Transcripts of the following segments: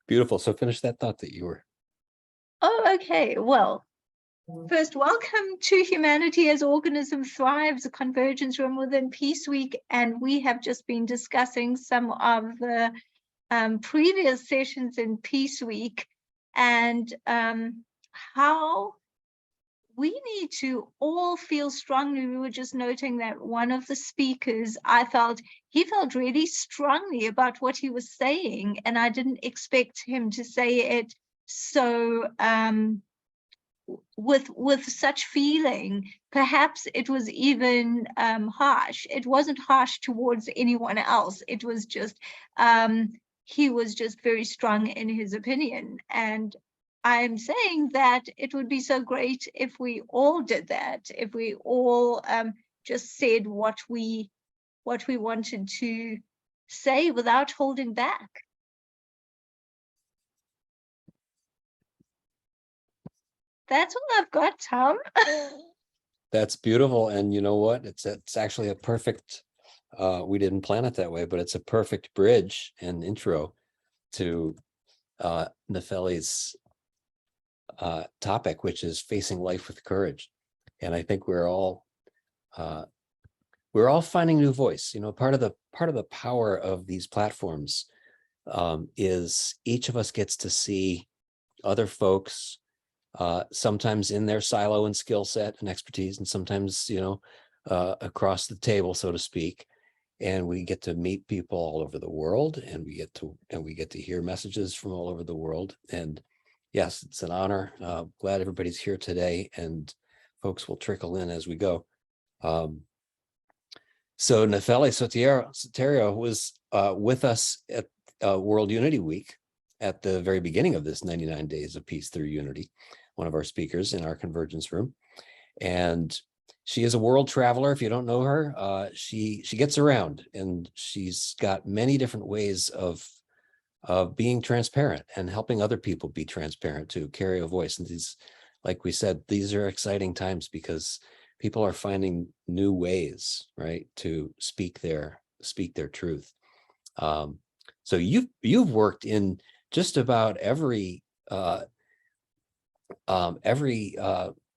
Beautiful. So finish that thought that you were. Oh, okay. Well, first, welcome to Humanity as Organism Thrives, a convergence room within Peace Week. And we have just been discussing some of the previous sessions in Peace Week and how we need to all feel strongly. We were just noting that one of the speakers, he felt really strongly about what he was saying, and I didn't expect him to say it so with such feeling. Perhaps it was even harsh. It wasn't harsh towards anyone else. It was just he was just very strong in his opinion. And I'm saying that it would be so great if we all did that, if we all just said what we wanted to say without holding back. That's all I've got, Tom. That's beautiful. And you know what? It's actually a perfect, we didn't plan it that way, but it's a perfect bridge and intro to Nefeli's topic, which is facing life with courage. And I think we're all finding new voice. You know, part of the power of these platforms is each of us gets to see other folks, sometimes in their silo and skill set and expertise, and sometimes, you know, across the table, so to speak. And we get to meet people all over the world, and we get to hear messages from all over the world. And yes, it's an honor. Glad everybody's here today, and folks will trickle in as we go. So Nefeli Soteriou was with us at World Unity Week at the very beginning of this 99 Days of Peace Through Unity, one of our speakers in our convergence room. And she is a world traveler. If you don't know her, she gets around, and she's got many different ways of being transparent and helping other people be transparent, to carry a voice. And these, like we said, these are exciting times because people are finding new ways, right, to speak their truth. So you've worked in just about every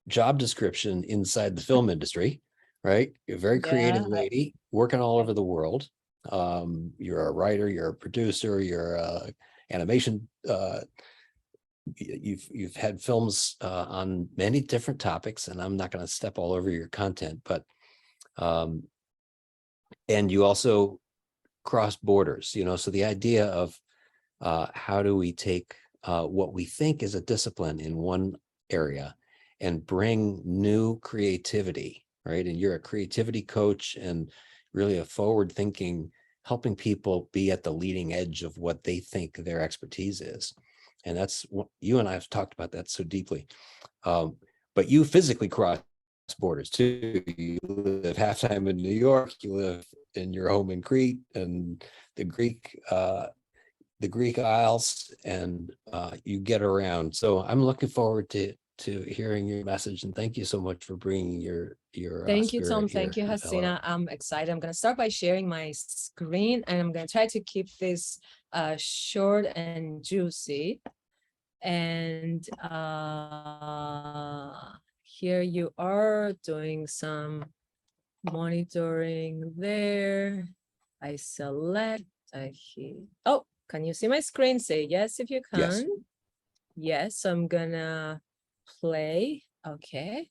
job description inside the film industry, right? You're a very creative lady working all over the world. You're a writer, you're a producer, you're a animation. You've had films on many different topics, and I'm not going to step all over your content, but and you also cross borders, you know. So the idea of how do we take what we think is a discipline in one area and bring new creativity, right? And you're a creativity coach and really a forward-thinking, helping people be at the leading edge of what they think their expertise is. And that's what you and I have talked about that so deeply. But you physically cross borders too. You live half-time in New York, you live in your home in Crete and the Greek Isles, and you get around. So I'm looking forward to hearing your message, and thank you so much for bringing your thank you, Tom. here, Thank you, Hasina. I'm excited. I'm going to start by sharing my screen, and I'm going to try to keep this short and juicy. And here you are doing some monitoring there. I select, I hit. Oh, can you see my screen? Say yes if you can. Yes. Yes, I'm gonna play. Okay.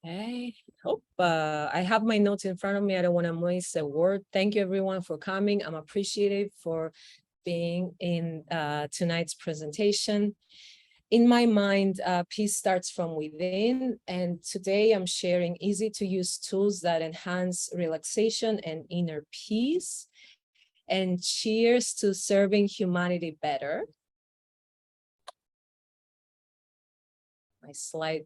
Okay. Oh, I have my notes in front of me. I don't want to miss a word. Thank you, everyone, for coming. I'm appreciative for being in tonight's presentation. In my mind, peace starts from within, and today I'm sharing easy-to-use tools that enhance relaxation and inner peace. And cheers to serving humanity better. My slide.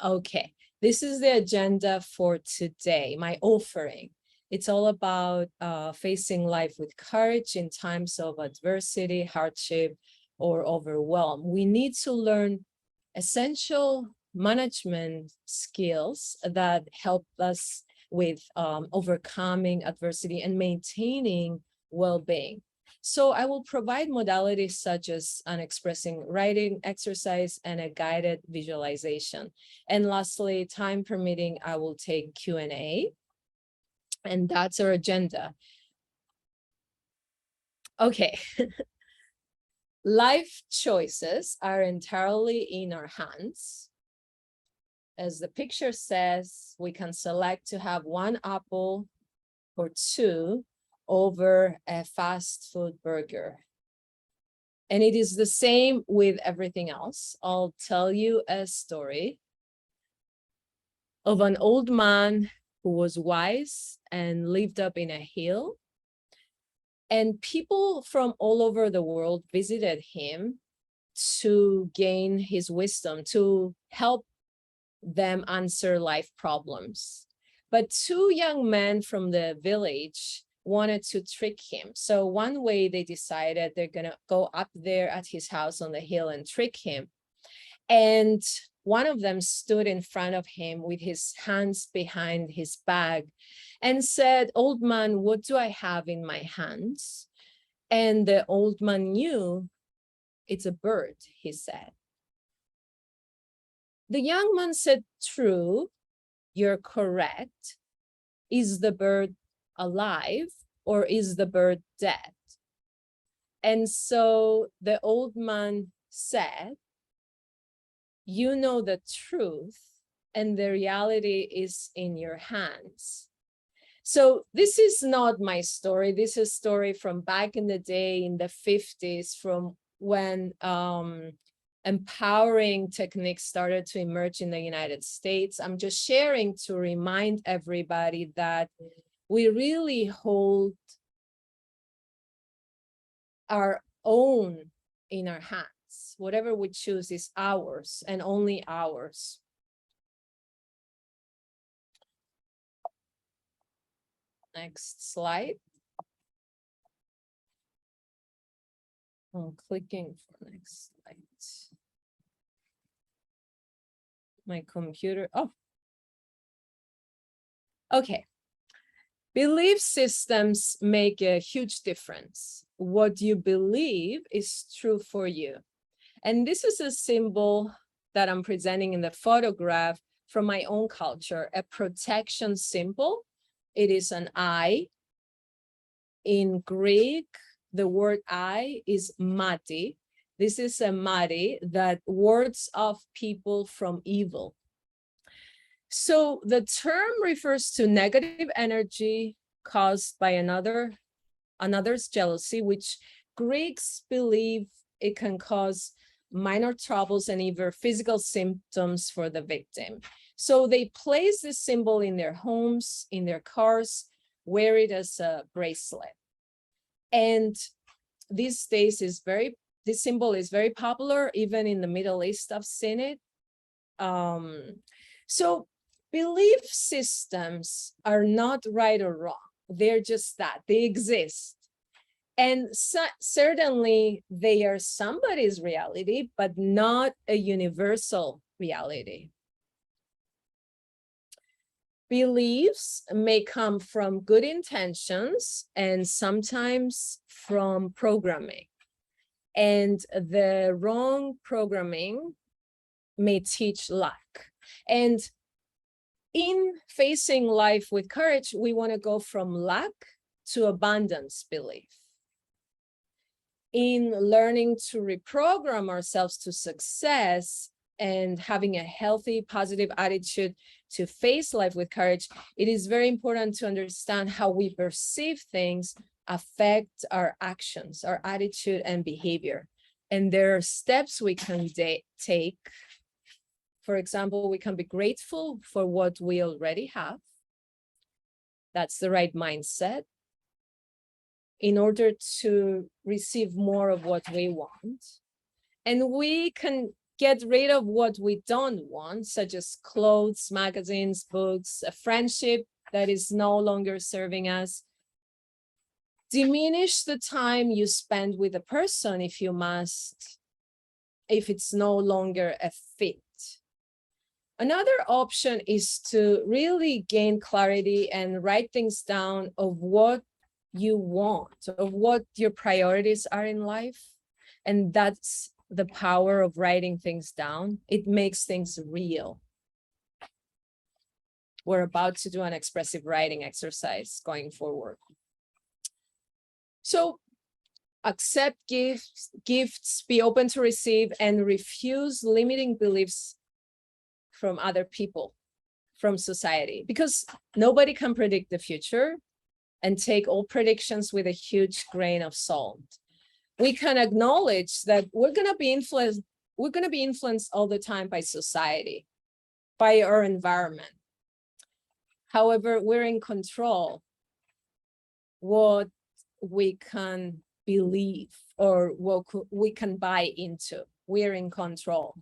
Okay, this is the agenda for today, my offering. It's all about facing life with courage in times of adversity, hardship, or overwhelm. We need to learn essential management skills that help us with overcoming adversity and maintaining well-being. So I will provide modalities such as an expressing writing exercise and a guided visualization. And lastly, time permitting, I will take Q&A. And that's our agenda. Okay. Life choices are entirely in our hands. As the picture says, we can select to have one apple or two over a fast food burger. And it is the same with everything else. I'll tell you a story of an old man who was wise and lived up in a hill. And people from all over the world visited him to gain his wisdom, to help them answer life problems. But two young men from the village wanted to trick him. So one way they decided they're gonna go up there at his house on the hill and trick him. And one of them stood in front of him with his hands behind his back and said, "Old man, what do I have in my hands?" And the old man knew, "It's a bird," he said. The young man said, "True, you're correct. Is the bird alive or is the bird dead?" And so the old man said, "You know the truth and the reality is in your hands." So this is not my story. This is a story from back in the day in the 50s, from when empowering techniques started to emerge in the United States. I'm just sharing to remind everybody that we really hold our own in our hands. Whatever we choose is ours and only ours. Next slide. I'm clicking for next slide. My computer, oh. Okay. Belief systems make a huge difference. What you believe is true for you. And this is a symbol that I'm presenting in the photograph from my own culture, a protection symbol. It is an eye. In Greek, the word eye is mati. This is a mati that wards off people from evil. So the term refers to negative energy caused by another's jealousy, which Greeks believe it can cause minor troubles and even physical symptoms for the victim. So they place this symbol in their homes, in their cars, wear it as a bracelet. And these days this symbol is very popular, even in the Middle East. I've seen it. So belief systems are not right or wrong. They're just that, they exist. And certainly they are somebody's reality, but not a universal reality. Beliefs may come from good intentions and sometimes from programming. And the wrong programming may teach lack. And in facing life with courage, we want to go from lack to abundance belief. In learning to reprogram ourselves to success and having a healthy, positive attitude to face life with courage, it is very important to understand how we perceive things affect our actions, our attitude and behavior. And there are steps we can take. For example, we can be grateful for what we already have. That's the right mindset in order to receive more of what we want. And we can get rid of what we don't want, such as clothes, magazines, books, a friendship that is no longer serving us. Diminish the time you spend with a person if you must, if it's no longer a fit. Another option is to really gain clarity and write things down of what you want, of what your priorities are in life. And that's the power of writing things down. It makes things real. We're about to do an expressive writing exercise going forward. So accept gifts, be open to receive, and refuse limiting beliefs from other people, from society, because nobody can predict the future, and take all predictions with a huge grain of salt. We can acknowledge that we're going to be influenced all the time by society, by our environment. However, we're in control what we can believe or what we can buy into. We're in control.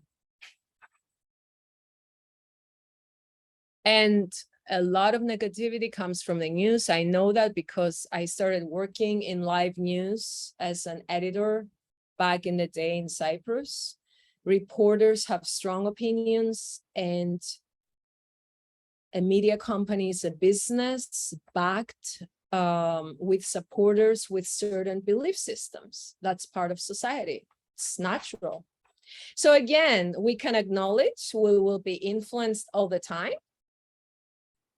And a lot of negativity comes from the news. I know that because I started working in live news as an editor back in the day in Cyprus. Reporters have strong opinions, and a media company is a business backed with supporters with certain belief systems. That's part of society. It's natural. So again, we can acknowledge we will be influenced all the time,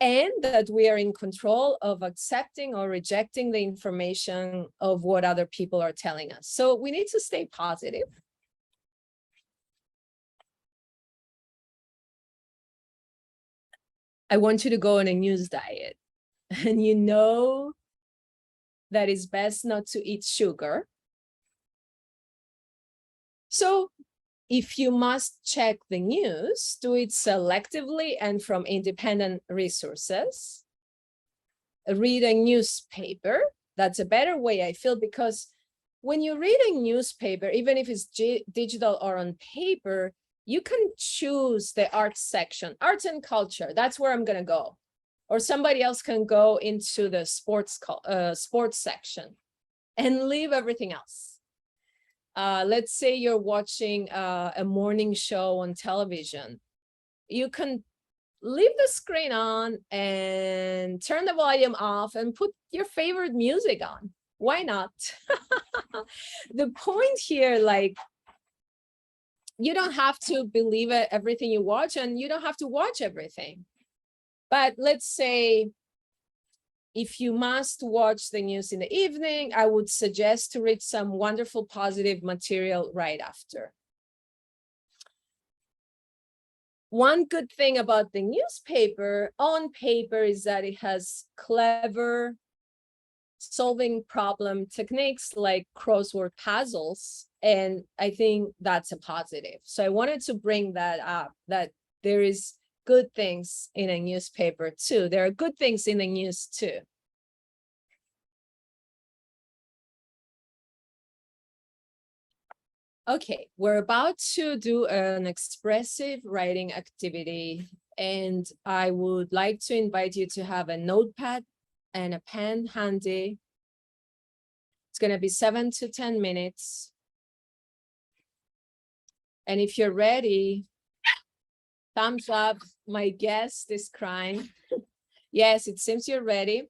and that we are in control of accepting or rejecting the information of what other people are telling us. So we need to stay positive. I want you to go on a news diet, and you know that it's best not to eat sugar. So if you must check the news, do it selectively and from independent resources. Read a newspaper. That's a better way, I feel, because when you read a newspaper, even if it's digital or on paper, you can choose the arts section, arts and culture. That's where I'm going to go. Or somebody else can go into the sports section and leave everything else. Let's say you're watching a morning show on television. You can leave the screen on and turn the volume off and put your favorite music on. Why not? The point here, like, you don't have to believe everything you watch, and you don't have to watch everything. But let's say if you must watch the news in the evening, I would suggest to read some wonderful positive material right after. One good thing about the newspaper on paper is that it has clever solving problem techniques like crossword puzzles. And I think that's a positive. So I wanted to bring that up, that there is good things in a newspaper too. There are good things in the news too. Okay, we're about to do an expressive writing activity, and I would like to invite you to have a notepad and a pen handy. It's going to be 7 to 10 minutes. And if you're ready, thumbs up. My guest is crying. Yes, it seems you're ready.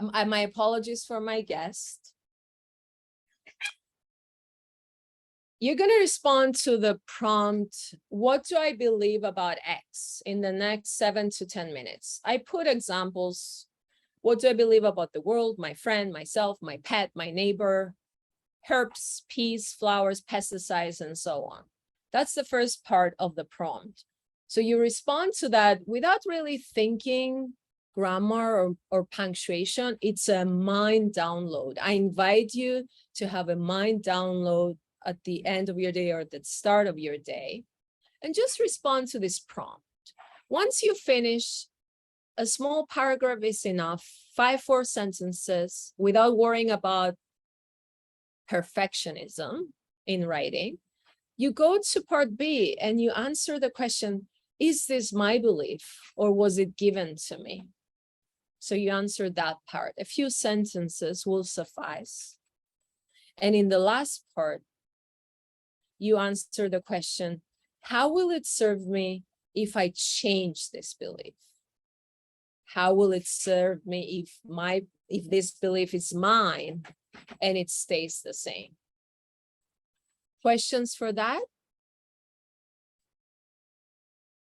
My apologies for my guest. You're going to respond to the prompt, what do I believe about X, in the next 7 to 10 minutes. I put examples. What do I believe about the world, my friend, myself, my pet, my neighbor, herbs, peas, flowers, pesticides, and so on. That's the first part of the prompt. So you respond to that without really thinking grammar or punctuation. It's a mind download. I invite you to have a mind download at the end of your day or at the start of your day, and just respond to this prompt. Once you finish, a small paragraph is enough, 5-4 sentences, without worrying about perfectionism in writing. You go to part B and you answer the question, is this my belief or was it given to me? So you answer that part. A few sentences will suffice. And in the last part, you answer the question, How will it serve me if I change this belief? How will it serve me if this belief is mine and it stays the same? Questions for that?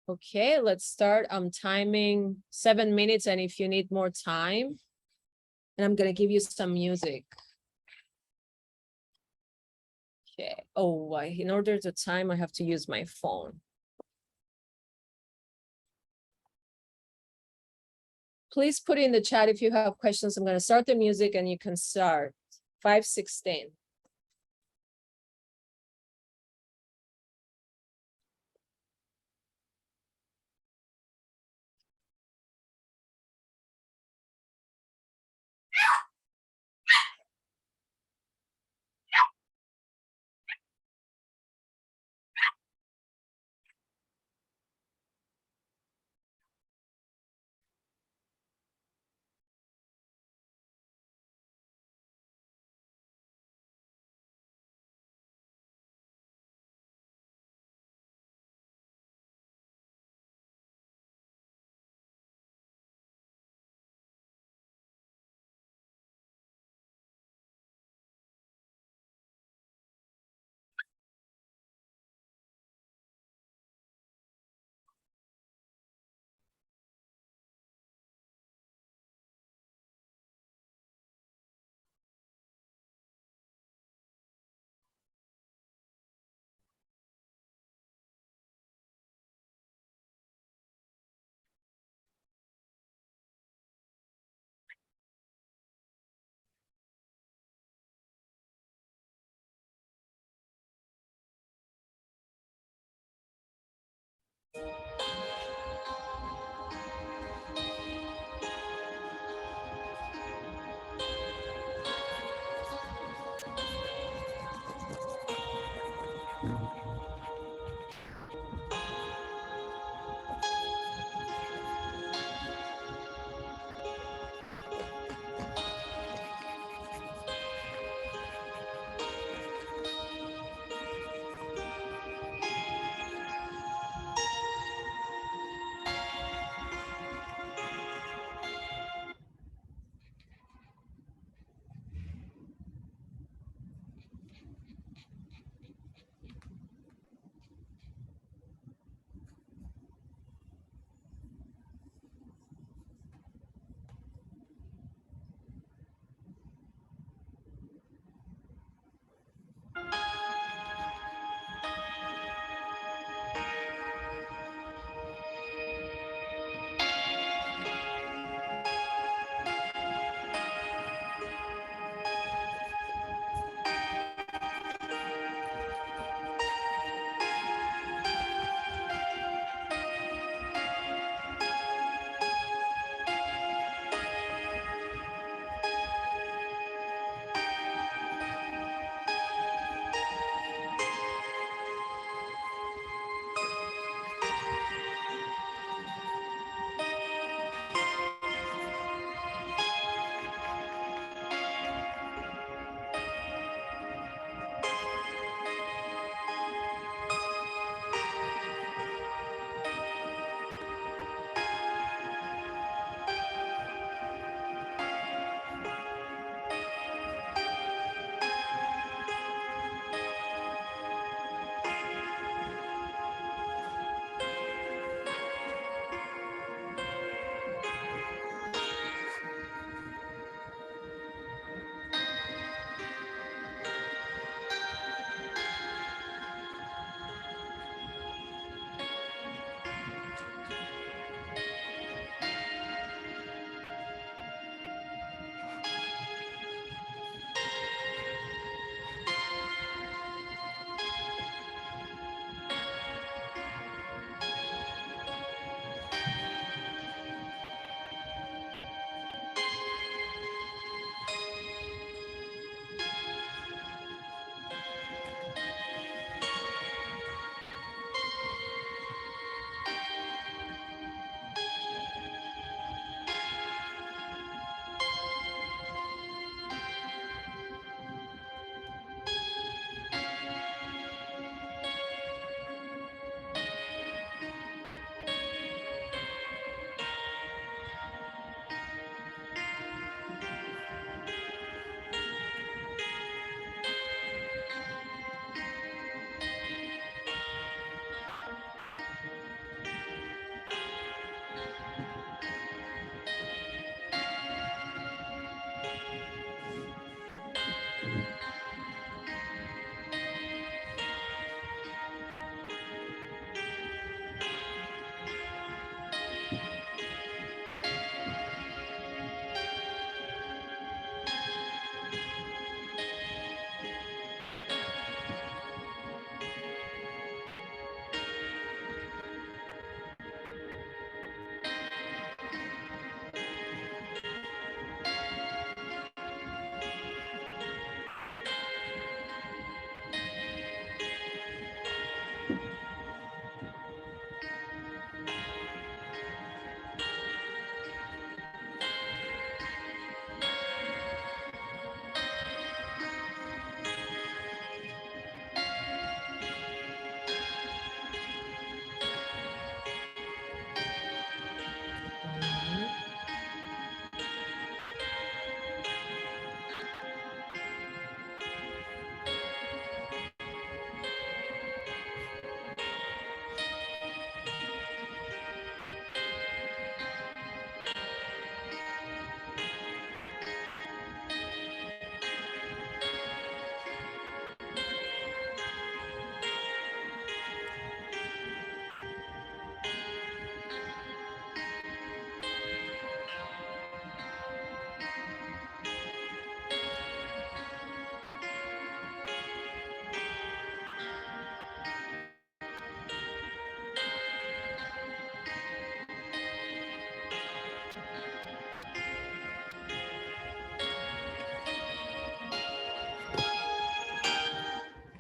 Okay, let's start. I'm timing 7 minutes, and if you need more time, and I'm gonna give you some music. Okay. Oh, in order to time, I have to use my phone. Please put in the chat if you have questions. I'm gonna start the music and you can start. 5:16.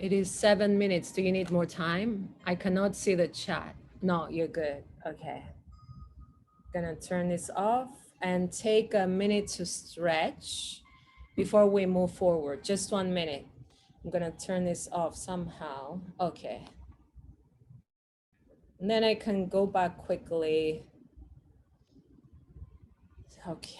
It is 7 minutes. Do you need more time? I cannot see the chat. No, you're good. Okay. Gonna turn this off and take a minute to stretch before we move forward. Just 1 minute. I'm gonna turn this off somehow. Okay. And then I can go back quickly. Okay.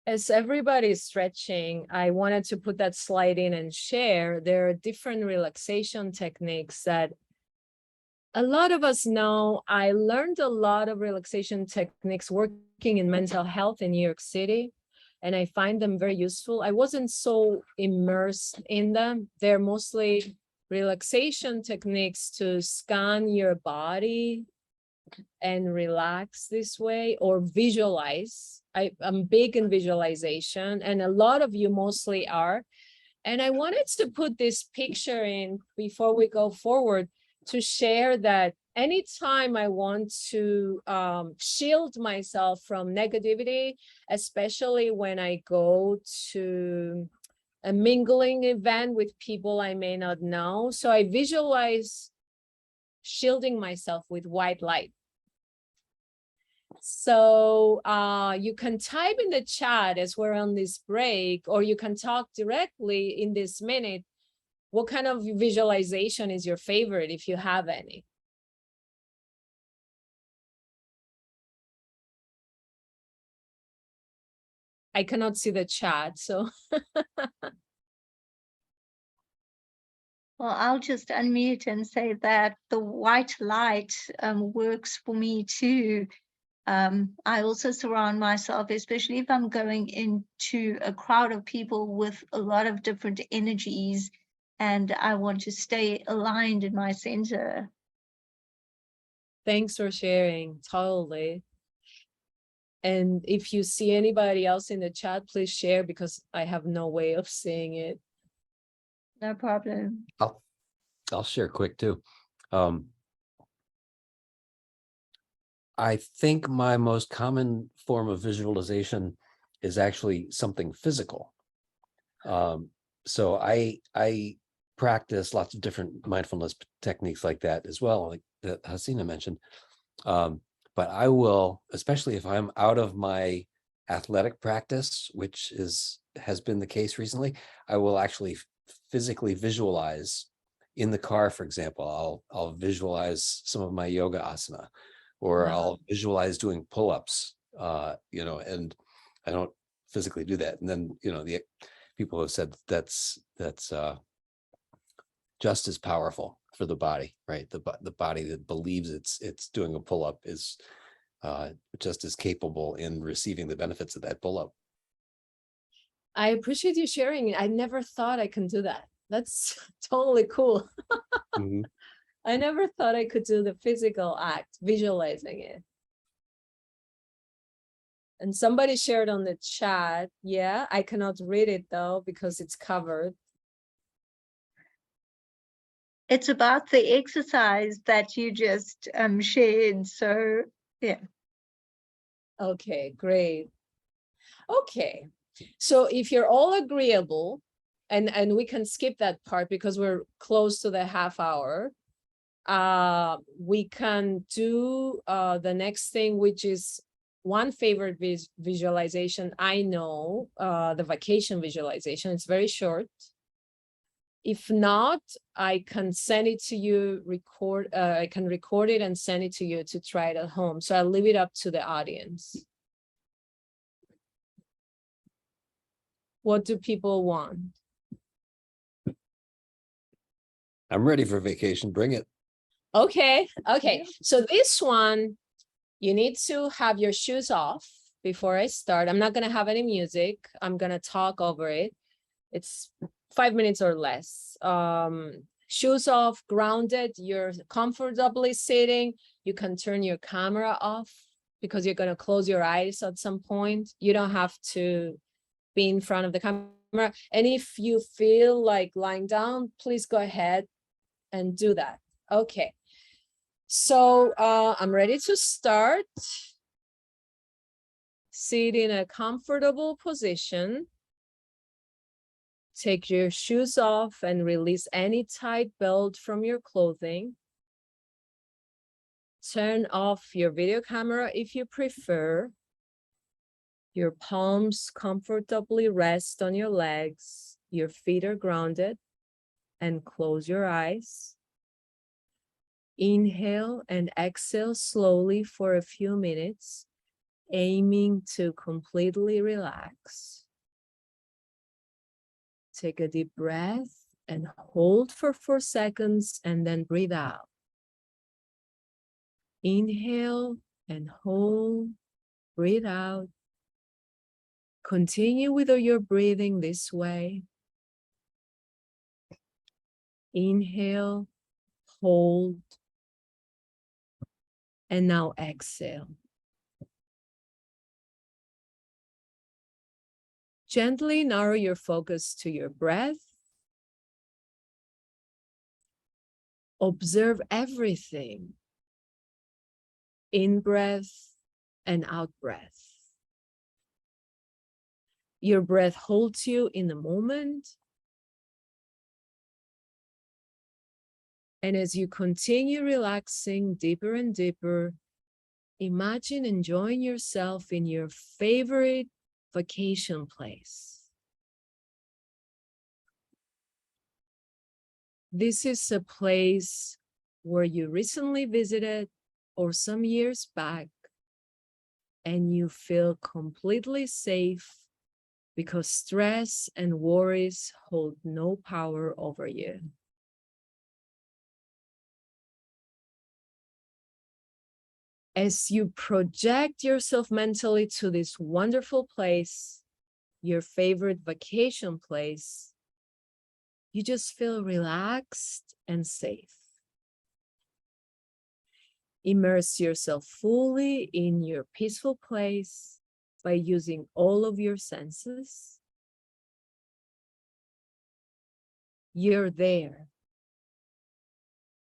As everybody's stretching, I wanted to put that slide in and share. There are different relaxation techniques that a lot of us know. I learned a lot of relaxation techniques working in mental health in New York City, and I find them very useful. I wasn't so immersed in them. They're mostly relaxation techniques to scan your body and relax this way, or visualize. I'm big in visualization, and a lot of you mostly are. And I wanted to put this picture in before we go forward to share that anytime I want to shield myself from negativity, especially when I go to a mingling event with people I may not know. So I visualize shielding myself with white light. So you can type in the chat as we're on this break, or you can talk directly in this minute. What kind of visualization is your favorite, if you have any? I cannot see the chat, so. Well, I'll just unmute and say that the white light works for me too. I also surround myself, especially if I'm going into a crowd of people with a lot of different energies, and I want to stay aligned in my center. Thanks for sharing, totally. And if you see anybody else in the chat, please share, because I have no way of seeing it. No problem. I'll share quick too. I think my most common form of visualization is actually something physical. So I practice lots of different mindfulness techniques like that as well, like that Hasina mentioned. But I will, especially if I'm out of my athletic practice, which has been the case recently, I will actually physically visualize in the car. For example, I'll visualize some of my yoga asana, or I'll visualize doing pull-ups, and I don't physically do that. And then, the people have said that's just as powerful for the body, right? The body that believes it's doing a pull-up is just as capable in receiving the benefits of that pull-up. I appreciate you sharing. I never thought I can do that. That's totally cool. Mm-hmm. I never thought I could do the physical act, visualizing it. And somebody shared on the chat. Yeah, I cannot read it though, because it's covered. It's about the exercise that you just shared. So, yeah. Okay, great. Okay, so if you're all agreeable, and we can skip that part because we're close to the half hour, we can do the next thing, which is one favorite visualization I know, the vacation visualization. It's very short. If not, I can send it to you, I can record it and send it to you to try it at home. So I'll leave it up to the audience. What do people want? I'm ready for vacation. Bring it. Okay. So this one, you need to have your shoes off before I start. I'm not going to have any music. I'm going to talk over it. It's 5 minutes or less. Shoes off, grounded, you're comfortably sitting. You can turn your camera off because you're going to close your eyes at some point. You don't have to be in front of the camera. And if you feel like lying down, please go ahead and do that. Okay. So I'm ready to start. Sit in a comfortable position. Take your shoes off and release any tight belt from your clothing. Turn off your video camera if you prefer. Your palms comfortably rest on your legs. Your feet are grounded. And close your eyes. Inhale and exhale slowly for a few minutes, aiming to completely relax. Take a deep breath and hold for 4 seconds and then breathe out. Inhale and hold, breathe out. Continue with your breathing this way. Inhale, hold, and now exhale. Gently narrow your focus to your breath. Observe everything. In breath and out breath. Your breath holds you in the moment. And as you continue relaxing deeper and deeper, imagine enjoying yourself in your favorite vacation place. This is a place where you recently visited or some years back, and you feel completely safe because stress and worries hold no power over you. As you project yourself mentally to this wonderful place, your favorite vacation place, you just feel relaxed and safe. Immerse yourself fully in your peaceful place by using all of your senses. You're there.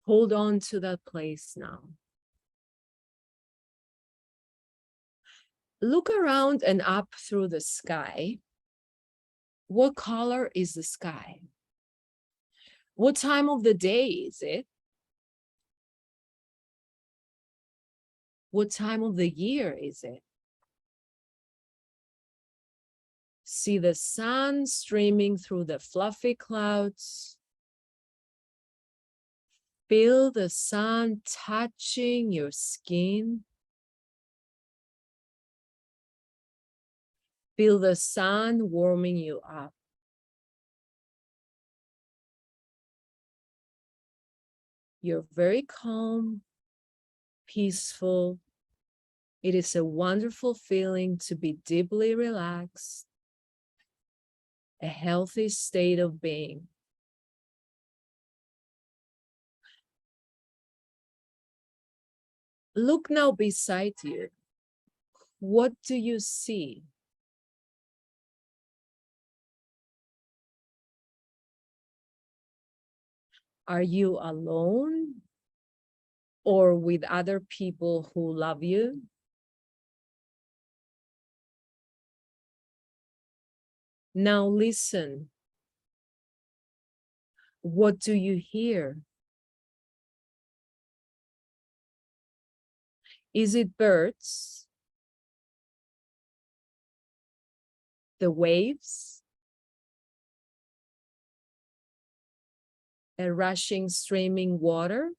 Hold on to that place now. Look around and up through the sky. What color is the sky? What time of the day is it? What time of the year is it? See the sun streaming through the fluffy clouds. Feel the sun touching your skin. Feel the sun warming you up. You're very calm, peaceful. It is a wonderful feeling to be deeply relaxed, a healthy state of being. Look now beside you. What do you see? Are you alone or with other people who love you? Now listen. What do you hear? Is it birds? The waves? A rushing, streaming water?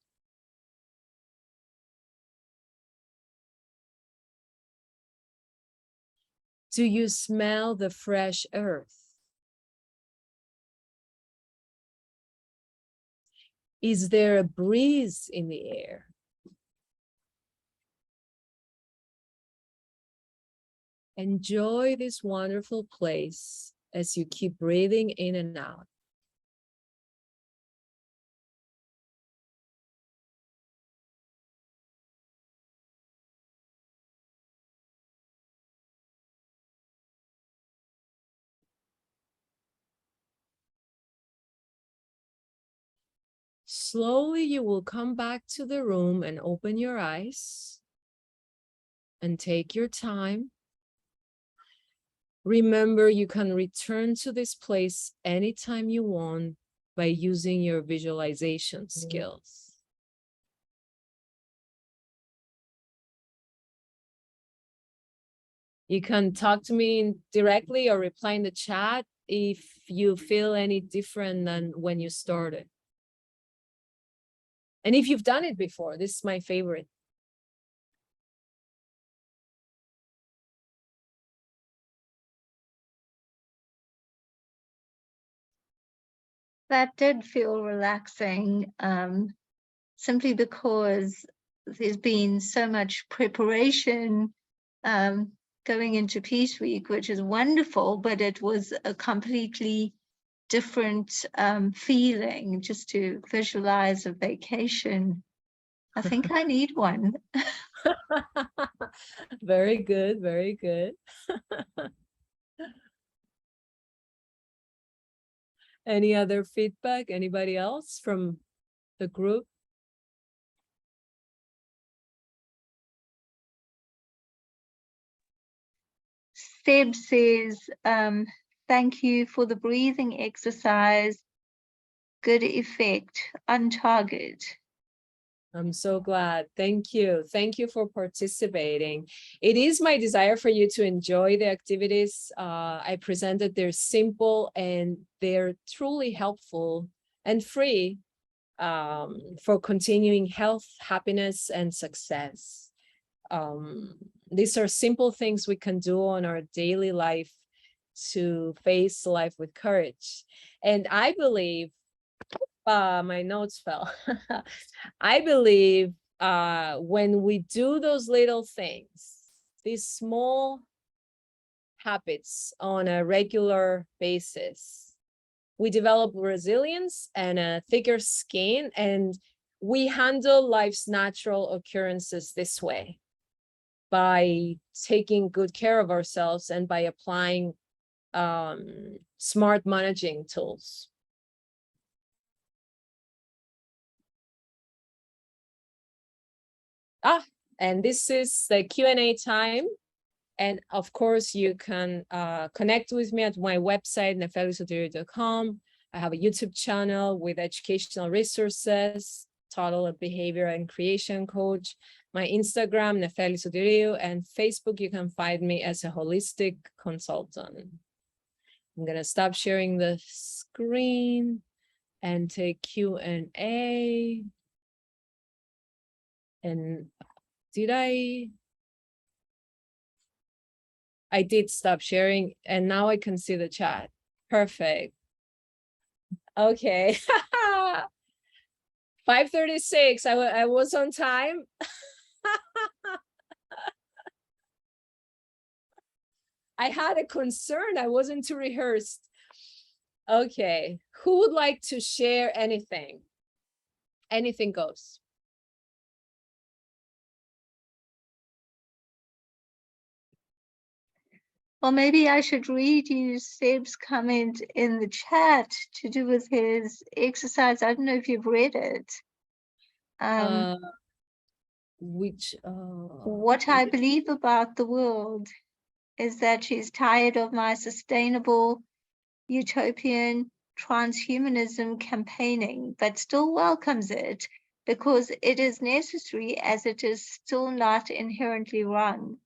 Do you smell the fresh earth? Is there a breeze in the air? Enjoy this wonderful place as you keep breathing in and out. Slowly, you will come back to the room and open your eyes and take your time. Remember, you can return to this place anytime you want by using your visualization skills. You can talk to me directly or reply in the chat if you feel any different than when you started. And if you've done it before, this is my favorite. That did feel relaxing, simply because there's been so much preparation going into Peace Week, which is wonderful, but it was a completely different feeling just to visualize a vacation. I think I need one. Very good, very good. Any other feedback? Anybody else from the group? Seb says, thank you for the breathing exercise. Good effect on target. I'm so glad. Thank you. Thank you for participating. It is my desire for you to enjoy the activities I presented. They're simple and they're truly helpful and free for continuing health, happiness, and success. These are simple things we can do on our daily life to face life with courage. And I believe, my notes fell. I believe when we do those little things, these small habits on a regular basis, we develop resilience and a thicker skin, and we handle life's natural occurrences this way by taking good care of ourselves and by applying smart managing tools. And this is the Q&A time. And of course, you can connect with me at my website, nefelisoteriou.com. I have a YouTube channel with educational resources, total behavior and creation coach. My Instagram, Nefeli Soteriou, and Facebook, you can find me as a holistic consultant. I'm gonna stop sharing the screen and take Q&A. And did I did stop sharing, and now I can see the chat. Perfect. Okay. 5:36. I was on time. I had a concern. I wasn't too rehearsed. Okay. Who would like to share anything? Anything goes. Well, maybe I should read you Seb's comment in the chat to do with his exercise. I don't know if you've read it. What I believe about the world is that she's tired of my sustainable utopian transhumanism campaigning, but still welcomes it because it is necessary as it is still not inherently wrong.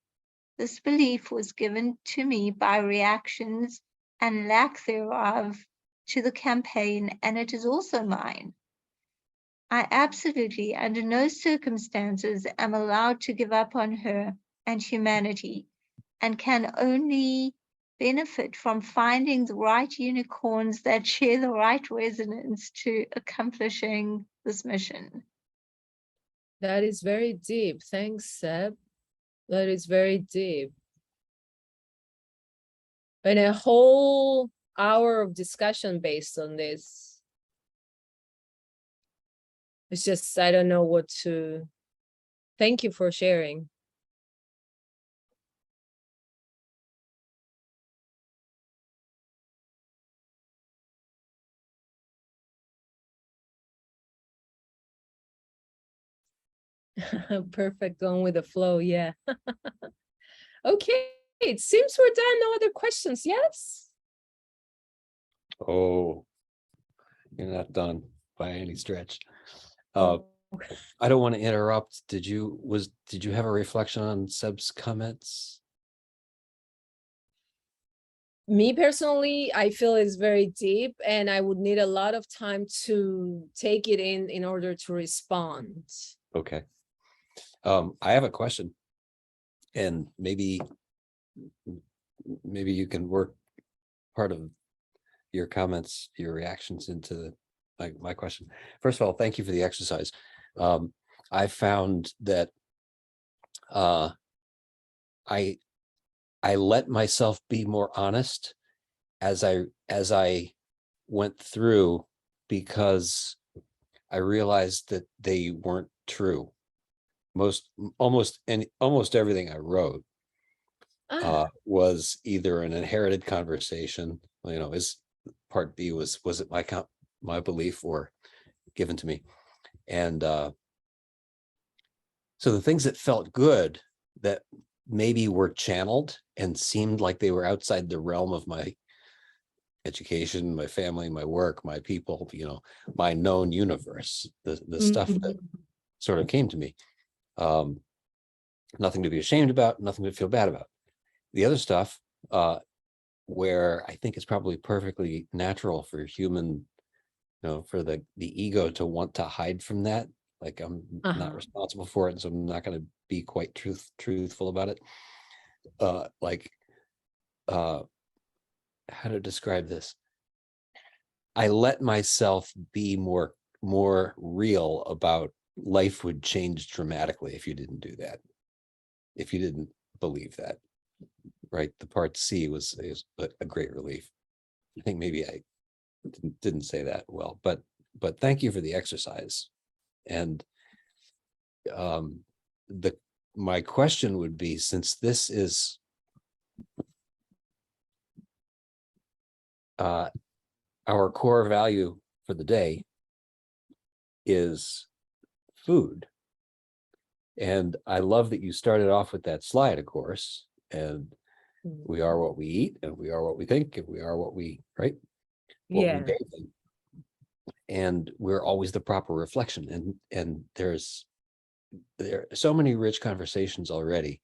This belief was given to me by reactions and lack thereof to the campaign, and it is also mine. I absolutely, under no circumstances, am allowed to give up on her and humanity, and can only benefit from finding the right unicorns that share the right resonance to accomplishing this mission. That is very deep. Thanks, Seb. That is very deep. And a whole hour of discussion based on this. It's just, I don't know what to. Thank you for sharing. Perfect, going with the flow, yeah. Okay, it seems we're done. No other questions, yes? Oh, you're not done by any stretch. Oh, I don't want to interrupt. Did you have a reflection on Seb's comments? me personally, I feel it's very deep and I would need a lot of time to take it in order to respond. Okay. I have a question, and maybe you can work part of your comments, your reactions into my question. First of all, thank you for the exercise. I found that I let myself be more honest as I went through, because I realized that they weren't true. Almost everything I wrote was either an inherited conversation, is part B was it my belief or given to me. And so the things that felt good, that maybe were channeled and seemed like they were outside the realm of my education, my family, my work, my people, my known universe, the stuff that sort of came to me. Nothing to be ashamed about, nothing to feel bad about. The other stuff, where I think it's probably perfectly natural for human, for the ego to want to hide from that. Like, I'm not responsible for it, so I'm not going to be quite truthful about it. How to describe this? I let myself be more real about life would change dramatically if you didn't do that. If you didn't believe that, right? The part C is a great relief. I think maybe I didn't say that well, but thank you for the exercise. And my question would be, since this is our core value for the day is food. And I love that you started off with that slide, of course, and we are what we eat, and we are what we think, and we are what we, right? What we bathe in. And we're always the proper reflection. And there are so many rich conversations already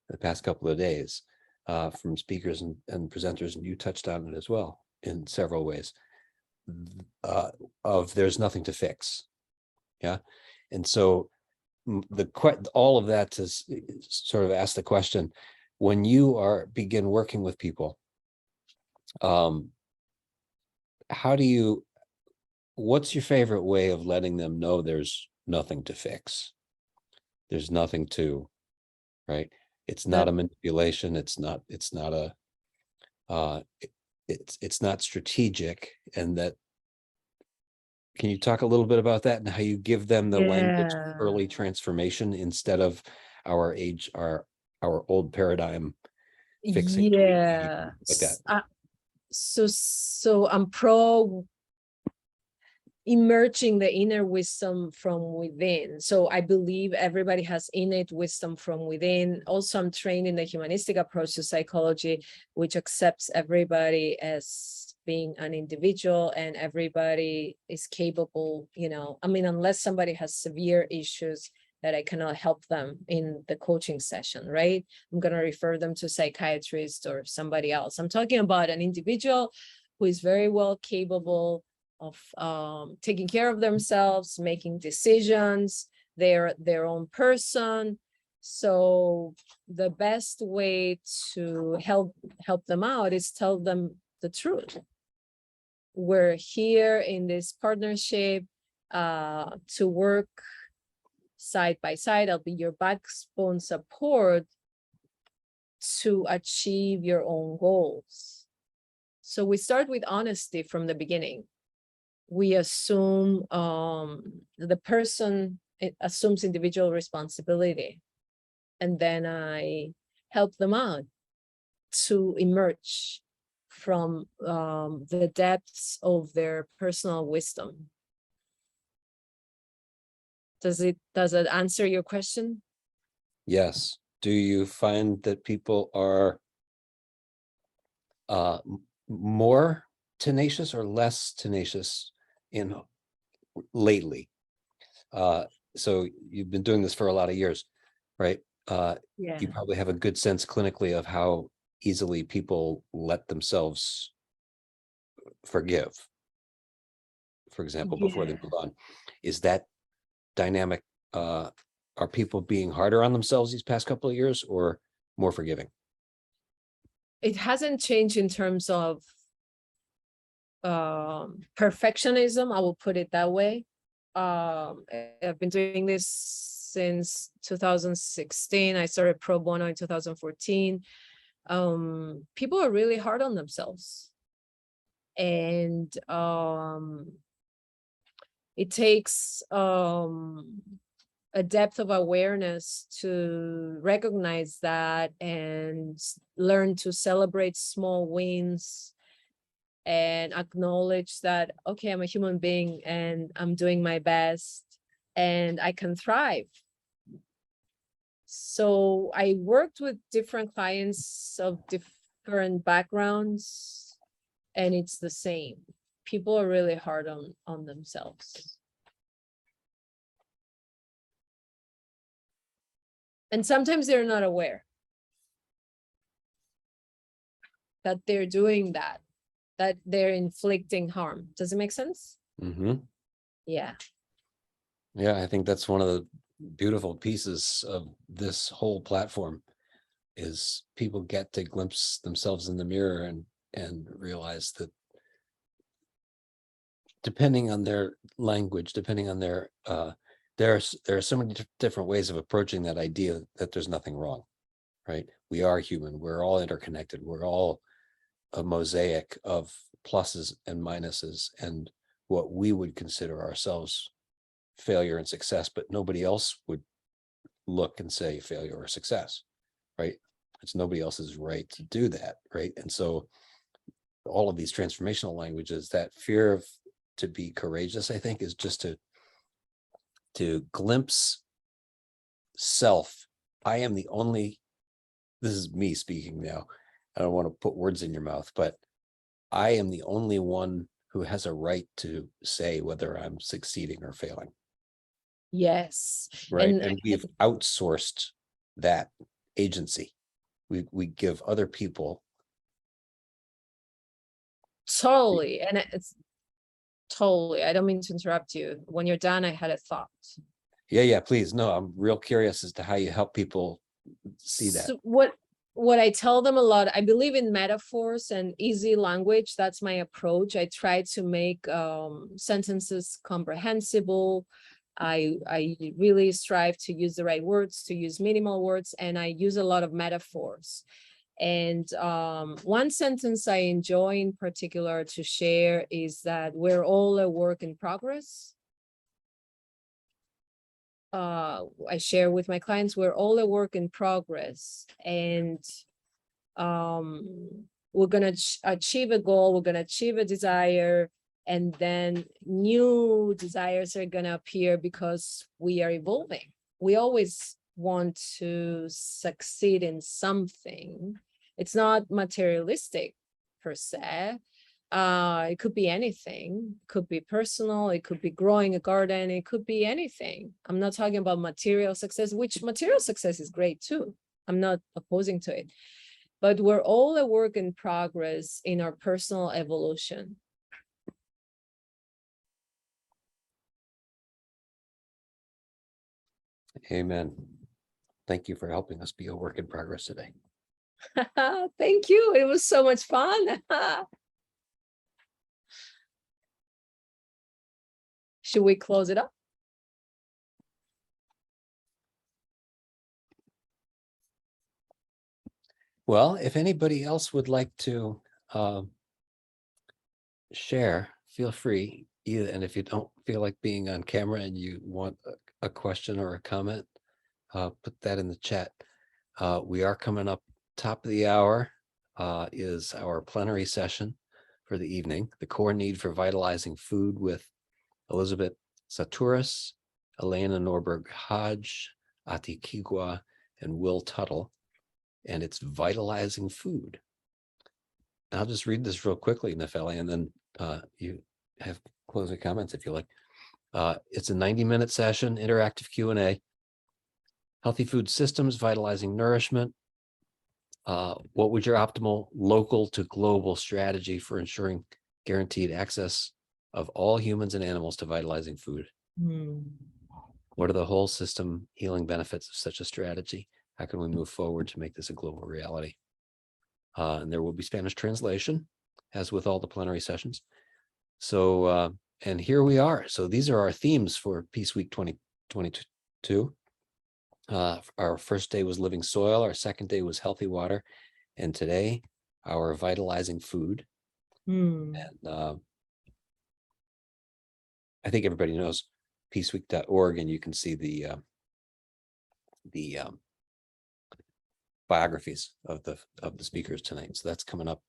in the past couple of days, from speakers and presenters, and you touched on it as well in several ways, of there's nothing to fix. Yeah. And so all of that to sort of ask the question, when you begin working with people, what's your favorite way of letting them know there's nothing to fix? There's nothing to, right? It's not a manipulation. It's not strategic. And that, can you talk a little bit about that and how you give them the language of early transformation instead of our old paradigm fixing? Yeah. Like that. So I'm pro emerging the inner wisdom from within. So I believe everybody has innate wisdom from within. Also, I'm trained in the humanistic approach to psychology, which accepts everybody as being an individual and everybody is capable, unless somebody has severe issues that I cannot help them in the coaching session, right? I'm going to refer them to a psychiatrist or somebody else. I'm talking about an individual who is very well capable of taking care of themselves, making decisions. They're their own person. So the best way to help them out is tell them the truth. We're here in this partnership to work side by side. I'll be your backbone support to achieve your own goals. So we start with honesty from the beginning. We assume the person assumes individual responsibility, and then I help them out to emerge from the depths of their personal wisdom. Does it answer your question? Yes. Do you find that people are more tenacious or less tenacious in lately? So you've been doing this for a lot of years, right? Yeah. You probably have a good sense clinically of how easily people let themselves forgive, for example, before they move on. Is that dynamic? Are people being harder on themselves these past couple of years or more forgiving? It hasn't changed in terms of perfectionism, I will put it that way. I've been doing this since 2016. I started pro bono in 2014. People are really hard on themselves, and it takes a depth of awareness to recognize that and learn to celebrate small wins and acknowledge that, okay, I'm a human being and I'm doing my best and I can thrive. So I worked with different clients of different backgrounds, and it's the same. People are really hard on themselves. And sometimes they're not aware that they're doing that they're inflicting harm. Does it make sense? Mm-hmm. Yeah. Yeah, I think that's one of the beautiful pieces of this whole platform is people get to glimpse themselves in the mirror and realize that depending on their language, depending on their there are so many different ways of approaching that idea that there's nothing wrong, right? We are human. We're all interconnected. We're all a mosaic of pluses and minuses and what we would consider ourselves failure and success, but nobody else would look and say failure or success, right? It's nobody else's right to do that, right? And so all of these transformational languages, that fear of to be courageous, I think, is just to glimpse self. I am the only, this is me speaking now. I don't want to put words in your mouth, but I am the only one who has a right to say whether I'm succeeding or failing. Yes. Right. And we've outsourced that agency. We give other people. Totally. And it's totally, I don't mean to interrupt you. When you're done, I had a thought. Yeah, please. No, I'm real curious as to how you help people see that. So what I tell them a lot, I believe in metaphors and easy language. That's my approach. I try to make sentences comprehensible. I really strive to use the right words, to use minimal words, and I use a lot of metaphors. And one sentence I enjoy in particular to share is that we're all a work in progress. I share with my clients, we're all a work in progress, and we're going to achieve a goal, we're going to achieve a desire, and then new desires are going to appear because we are evolving. We always want to succeed in something. It's not materialistic per se. It could be anything. It could be personal. It could be growing a garden. It could be anything. I'm not talking about material success, which material success is great too. I'm not opposing to it. But we're all a work in progress in our personal evolution. Amen. Thank you for helping us be a work in progress today. Thank you. It was so much fun. Should we close it up? Well, if anybody else would like to share, feel free. And if you don't feel like being on camera and you want a question or a comment, put that in the chat. We are coming up top of the hour is our plenary session for the evening, The Core Need for Vitalizing Food with Elizabeth Soteriou, Elena Norberg Hodge, Ati Kigwa, and Will Tuttle. And it's vitalizing food. I'll just read this real quickly, Nefeli, and then you have closing comments if you like. It's a 90-minute session, interactive Q&A. Healthy food systems, vitalizing nourishment. What would your optimal local to global strategy for ensuring guaranteed access of all humans and animals to vitalizing food? What are the whole system healing benefits of such a strategy? How can we move forward to make this a global reality? And there will be Spanish translation, as with all the plenary sessions. So, and here we are. So these are our themes for Peace Week 2022. Our first day was living soil. Our second day was healthy water. And today, our vitalizing food. And I think everybody knows peaceweek.org, and you can see the biographies of the speakers tonight. So that's coming up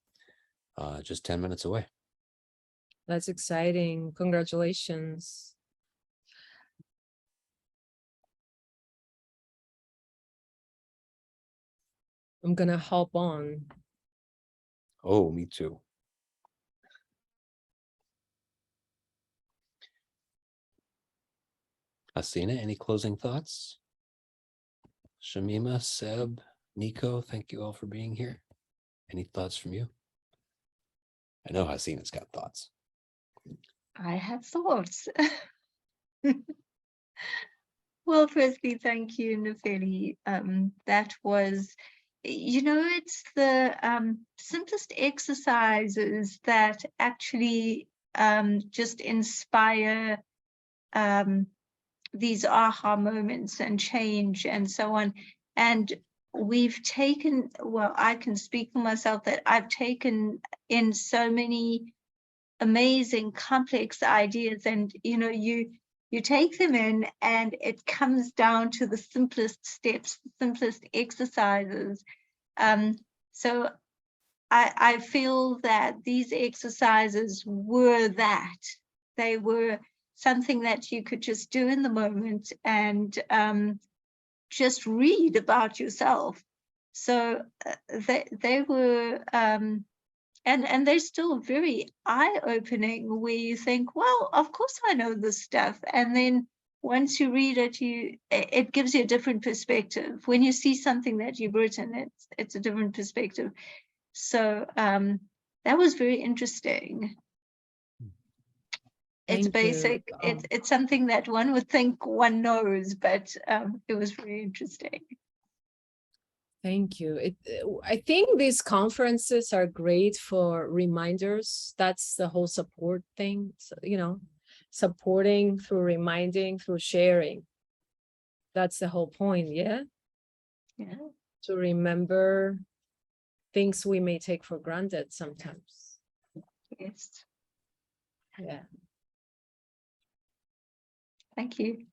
just 10 minutes away. That's exciting. Congratulations. I'm gonna hop on. Oh, me too. Hasina, any closing thoughts? Shamima, Seb, Nico, thank you all for being here. Any thoughts from you? I know Hasina's got thoughts. I have thoughts. Well, firstly, thank you, Nefeli. That was, it's the simplest exercises that actually just inspire these aha moments and change and so on. And we've taken, well, I can speak for myself that I've taken in so many amazing, complex ideas, and you take them in and it comes down to the simplest steps, the simplest exercises. So I feel that these exercises were that. They were something that you could just do in the moment and just read about yourself. So they were, and they're still very eye-opening, where you think, well, of course I know this stuff. And then once you read it, it gives you a different perspective. When you see something that you've written, it's a different perspective. So that was very interesting. It's Thank basic. you. It's something that one would think one knows, but it was very interesting. Thank you. I think these conferences are great for reminders. That's the whole support thing, so, supporting through reminding, through sharing. That's the whole point, yeah? Yeah. To remember things we may take for granted sometimes. Yes. Yeah. Thank you.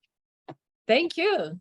Thank you.